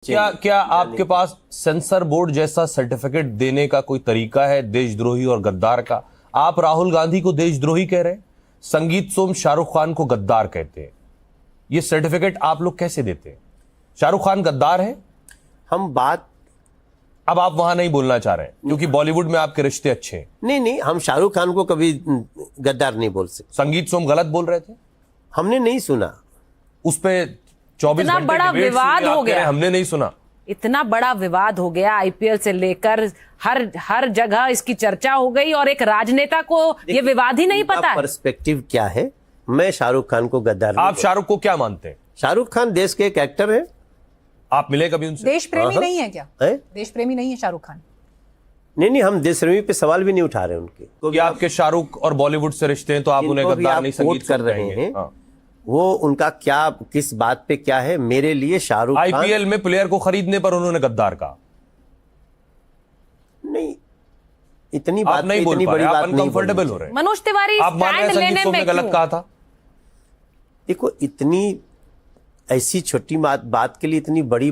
क्या क्या आपके पास सेंसर बोर्ड जैसा सर्टिफिकेट देने का कोई तरीका है देशद्रोही और गद्दार का? आप राहुल गांधी को देशद्रोही कह रहे हैं, संगीत सोम शाहरुख खान को गद्दार कहते हैं। ये सर्टिफिकेट आप लोग कैसे देते हैं? शाहरुख खान गद्दार है? हम बात अब आप वहां नहीं बोलना चाह रहे हैं क्योंकि बॉलीवुड में आपके रिश्ते अच्छे हैं। नहीं, हम शाहरुख खान को कभी गद्दार नहीं बोल सकते। संगीत सोम गलत बोल रहे थे, हमने नहीं सुना। उस पे 24 इतना घंटे बड़ा डिबेट्स विवाद हुए, हो आप कह रहे हैं गया। हमने नहीं सुना। इतना बड़ा विवाद हो गया, आईपीएल से लेकर हर जगह इसकी चर्चा हो गई और एक राजनेता को ये विवाद ही नहीं पता है। पर्सपेक्टिव क्या है? मैं शाहरुख खान को गद्दार नहीं आप शाहरुख को क्या मानते हैं? शाहरुख खान देश के एक एक्टर है। आप मिले कभी उनसे? देश प्रेमी नहीं है क्या? है? देश प्रेमी नहीं है शाहरुख खान? नहीं, हम देश प्रेमी पे सवाल भी नहीं उठा रहे उनके। कि आपके शाहरुख और बॉलीवुड से रिश्ते हैं तो आप उन्हें गद्दार नहीं संगीत कर रहे हैं। हाँ। वो उनका क्या, किस बात पे क्या है? मेरे लिए शाहरुख खान आईपीएल में प्लेयर को खरीदने पर उन्होंने गद्दार कहा। नहीं, इतनी बात नहीं बोल इतनी पा बड़ी रहे, बात आप नहीं अनकंफर्टेबल बोलनी हो रहे हैं। मनोज तिवारी आप मान रहे हैं स्टैंड संगीत लेने सोम ने में गलत क्यों? कहा था? देखो, इतनी ऐसी छोटी बात के लिए इतनी बड़ी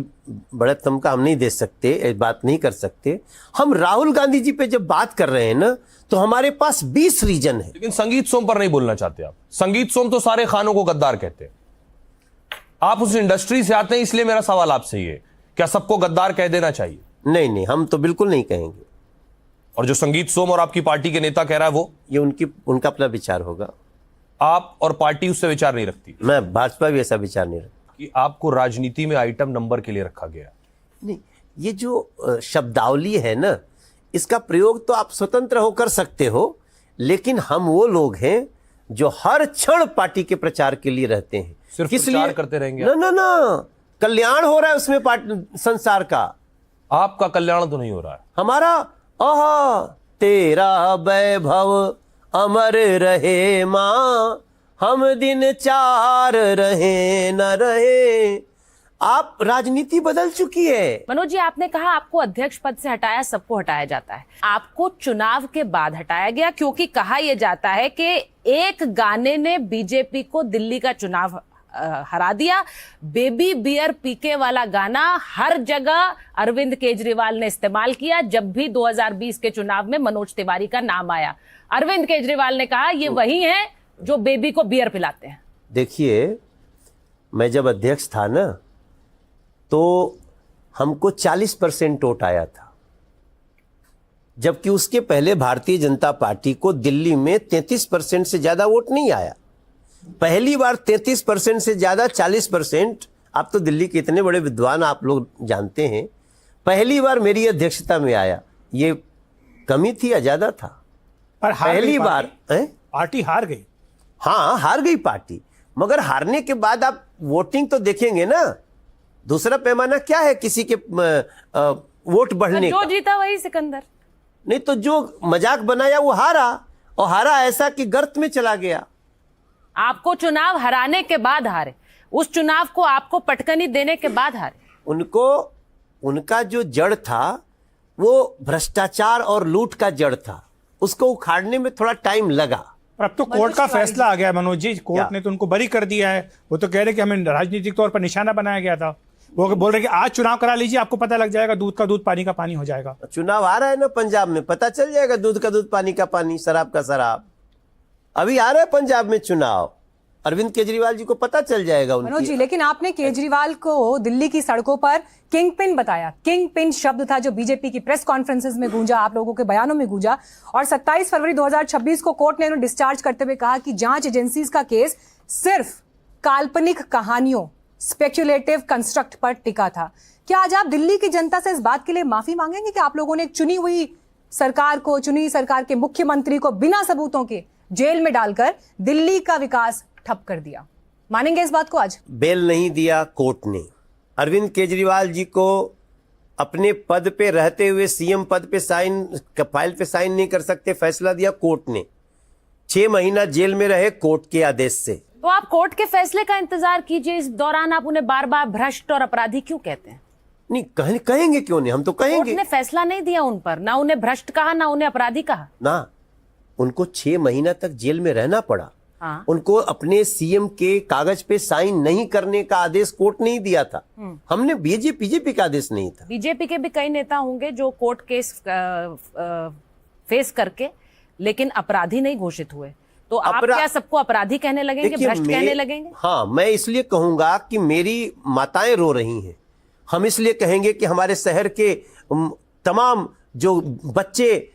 बढ़त तमका हम नहीं दे सकते, बात नहीं कर सकते। हम राहुल गांधी जी पे जब बात कर रहे हैं ना, तो हमारे पास 20 रीजन है। लेकिन संगीत सोम पर नहीं बोलना चाहते आप। संगीत सोम तो सारे खानों को गद्दार कहते हैं। आप उस इंडस्ट्री से आते हैं, इसलिए मेरा सवाल आपसे ये, क्या सबको गद्दार कह देना चाहिए? नहीं, हम तो बिल्कुल नहीं कहेंगे। और जो संगीत सोम और आपकी पार्टी के नेता कह रहा है वो? ये उनका अपना विचार होगा। आप और पार्टी उससे विचार नहीं रखती? मैं भाजपा भी ऐसा विचार नहीं रखता कि आपको राजनीति में आइटम नंबर के लिए रखा गया। नहीं, ये जो शब्दावली है ना, इसका प्रयोग तो आप स्वतंत्र होकर सकते हो, लेकिन हम वो लोग हैं जो हर क्षण पार्टी के प्रचार के लिए रहते हैं। सिर्फ किस प्रचार लिए करते रहेंगे? ना, कल्याण हो रहा है उसमें संसार का। आपका कल्याण तो नहीं हो रहा है। हमारा आहा तेरा वैभव अमर रहे माँ, हम दिन चार रहे न रहे। आप राजनीति बदल चुकी है। मनोज जी, आपने कहा आपको अध्यक्ष पद से हटाया, सबको हटाया जाता है। आपको चुनाव के बाद हटाया गया क्योंकि कहा यह जाता है कि एक गाने ने बीजेपी को दिल्ली का चुनाव हरा दिया। बेबी बियर पीके वाला गाना हर जगह अरविंद केजरीवाल ने इस्तेमाल किया। जब भी 2020 के चुनाव में मनोज तिवारी का नाम आया, अरविंद केजरीवाल ने कहा ये वही हैं जो बेबी को बियर पिलाते हैं। देखिए, मैं जब अध्यक्ष था ना, तो हमको 40% वोट आया था, जबकि उसके पहले भारतीय जनता पार्टी को दिल्ली में 33% से ज्यादा वोट नहीं आया। पहली बार 33% से ज्यादा 40%। आप तो दिल्ली के इतने बड़े विद्वान, आप लोग जानते हैं, पहली बार मेरी अध्यक्षता में आया। ये कमी थी या ज्यादा था? पर पहली बार पार्टी हार गई। हाँ, हार गई पार्टी, मगर हारने के बाद आप वोटिंग तो देखेंगे ना। दूसरा पैमाना क्या है किसी के वोट बढ़ने जो का? जीता वही सिकंदर। नहीं तो जो मजाक बनाया वो हारा, और हारा ऐसा कि गर्त में चला गया। आपको चुनाव हराने के बाद हारे, उस चुनाव को आपको पटकनी देने के बाद हारे। उनका जो जड़ था वो भ्रष्टाचार और लूट का जड़ था, उसको उखाड़ने में थोड़ा टाइम लगा। पर अब तो कोर्ट का फैसला आ गया है मनोज जी। कोर्ट ने तो उनको बरी कर दिया है। वो तो कह रहे कि हमें राजनीतिक तौर पर निशाना बनाया गया था। वो बोल रहे कि आज चुनाव करा लीजिए, आपको पता लग जाएगा, दूध का दूध पानी का पानी हो जाएगा। चुनाव आ रहा है ना पंजाब में, पता चल जाएगा दूध का दूध पानी का पानी, शराब का शराब। अभी आ रहा है पंजाब में चुनाव, अरविंद केजरीवाल जी को पता चल जाएगा मनोज जी, लेकिन आपने केजरीवाल को दिल्ली की सड़कों पर किंग पिन बताया। किंग पिन शब्द था जो बीजेपी की प्रेस कॉन्फ्रेंसेस में गूंजा, आप लोगों के बयानों में गूंजा, और 27 फरवरी 2026 को कोर्ट ने उन्हें डिस्चार्ज करते हुए कहा कि जांच एजेंसीज का केस सिर्फ काल्पनिक कहानियों, स्पेक्युलेटिव कंस्ट्रक्ट पर टिका था। क्या आज आप दिल्ली की जनता से इस बात के लिए माफी मांगेंगे कि आप लोगों ने एक चुनी हुई सरकार के मुख्यमंत्री को बिना सबूतों के जेल में डालकर दिल्ली का विकास ठप कर दिया? मानेंगे इस बात को? आज बेल नहीं दिया कोर्ट ने। अरविंद केजरीवाल जी को अपने पद पे रहते हुए सीएम पद पे फाइल पे साइन नहीं कर सकते, फैसला दिया कोर्ट ने। 6 महीना जेल में रहे कोर्ट के आदेश से। तो आप कोर्ट के फैसले का इंतजार कीजिए। इस दौरान आप उन्हें बार बार भ्रष्ट और अपराधी क्यों कहते हैं? नहीं, कहेंगे क्यों नहीं, हम तो कोर्ट कहेंगे ने फैसला नहीं दिया उन पर, ना उन्हें भ्रष्ट कहा ना उन्हें अपराधी कहा। ना। उनको 6 महीना तक जेल में रहना पड़ा। हाँ। उनको अपने सीएम के कागज पे साइन नहीं करने का आदेश कोर्ट नहीं दिया था। हमने बीजेपी का आदेश नहीं था। बीजेपी के भी कई नेता होंगे जो कोर्ट केस फेस करके लेकिन अपराधी नहीं घोषित हुए, तो आप क्या सबको अपराधी कहने लगेंगे, देखिए, भ्रष्ट कहने लगेंगे? हाँ, मैं इसलिए कहूंगा कि मेरी माताएं रो रही हैं। हम इसलिए कहेंगे कि हमारे शहर के तमाम जो बच्चे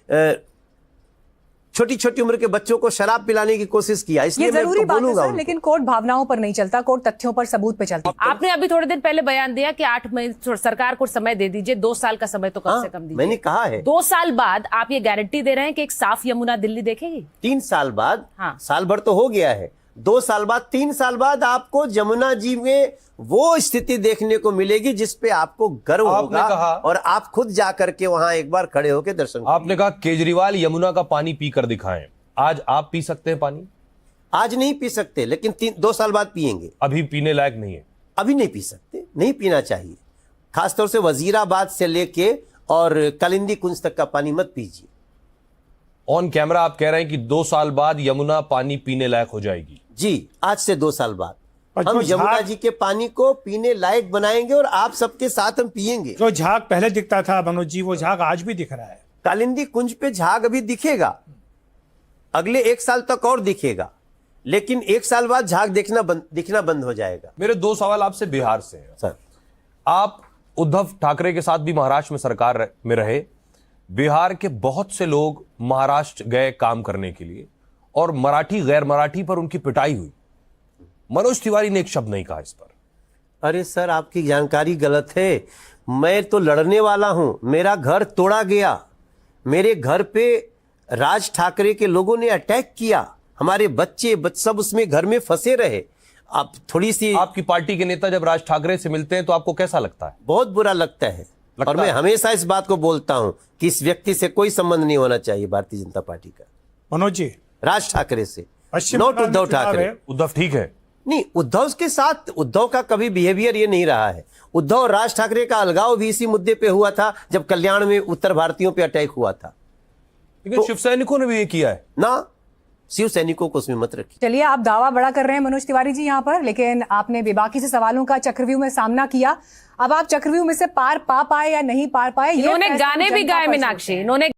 छोटी छोटी उम्र के बच्चों को शराब पिलाने की कोशिश किया, ये इसलिए मैं जरूरी तो बात है बोलूंगा सर, उनको। लेकिन कोर्ट भावनाओं पर नहीं चलता, कोर्ट तथ्यों पर, सबूत पे चलता है। आपने अभी थोड़े दिन पहले बयान दिया कि 8 महीने सरकार को समय दे दीजिए, 2 साल का समय तो कम से कम दीजिए। मैंने कहा है 2 साल बाद आप ये गारंटी दे रहे हैं कि एक साफ यमुना दिल्ली देखेगी? 3 साल बाद, हाँ। साल भर तो हो गया है, 2 साल बाद, 3 साल बाद आपको जमुना जी में वो स्थिति देखने को मिलेगी जिस पे आपको गर्व आपने होगा कहा- और आप खुद जा करके वहां एक बार खड़े होकर दर्शन करेंगे। आपने कहा केजरीवाल यमुना का पानी पीकर दिखाएं। आज आप पी सकते हैं पानी? आज नहीं पी सकते, लेकिन 2 साल बाद पिएंगे। अभी पीने लायक नहीं है। अभी नहीं पी सकते, नहीं पीना चाहिए। खासतौर से वजीराबाद से लेके और कालिंदी कुंज तक का पानी मत पीजिए। ऑन कैमरा आप कह रहे हैं कि 2 साल बाद यमुना पानी पीने लायक हो जाएगी। जी, आज से 2 साल बाद और हम जो यमुना झाग- जी के पानी को पीने लायक बनाएंगे और आप सबके साथ हम पिएंगे। जो झाग पहले दिखता था मनोज जी, वो झाग आज भी दिख रहा है। कालिंदी कुंज पे झाग अभी दिखेगा, अगले 1 साल तक और दिखेगा, लेकिन 1 साल बाद झाग दिखना बंद हो जाएगा। मेरे 2 सवाल आपसे बिहार से हैं। सर, आप उद्धव ठाकरे के साथ भी महाराष्ट्र में सरकार में रहे। बिहार के बहुत से लोग महाराष्ट्र गए काम करने के लिए और मराठी गैर मराठी पर उनकी पिटाई हुई। मनोज तिवारी ने एक शब्द नहीं कहा इस पर। अरे सर, आपकी जानकारी गलत है। मैं तो लड़ने वाला हूं। मेरा घर तोड़ा गया, मेरे घर पे राज ठाकरे के लोगों ने अटैक किया, हमारे बच्चे सब उसमें घर में फंसे रहे। अब थोड़ी सी आपकी पार्टी के नेता जब राज ठाकरे से मिलते हैं तो आपको कैसा लगता है? बहुत बुरा लगता है। और मैं हमेशा इस बात को बोलता हूं कि इस व्यक्ति से कोई संबंध नहीं होना चाहिए भारतीय जनता पार्टी का, मनोज जी, राज ठाकरे से, पश्चिम नॉट बंगाल में उद्धव चुनाव ठाकरे। है। उद्धव ठीक है? नहीं, उद्धव के साथ उद्धव का कभी बिहेवियर ये नहीं रहा है। उद्धव और राज ठाकरे का अलगाव भी इसी मुद्दे पे हुआ था जब कल्याण में उत्तर भारतीयों पे अटैक हुआ था। लेकिन शिव सैनिकों ने भी ये किया है ना, शिव सैनिकों को उसमें मत रखिए। चलिए, आप दावा बड़ा कर रहे हैं मनोज तिवारी जी यहाँ पर, लेकिन आपने बेबाकी से सवालों का चक्रव्यूह में सामना किया। अब आप चक्रव्यूह में से पार पा पाए या नहीं पार पाए, ये इन्होंने फैसला गाने भी जनता गाए पर मीनाक्षी, छोड़ते हैं। इन्होंने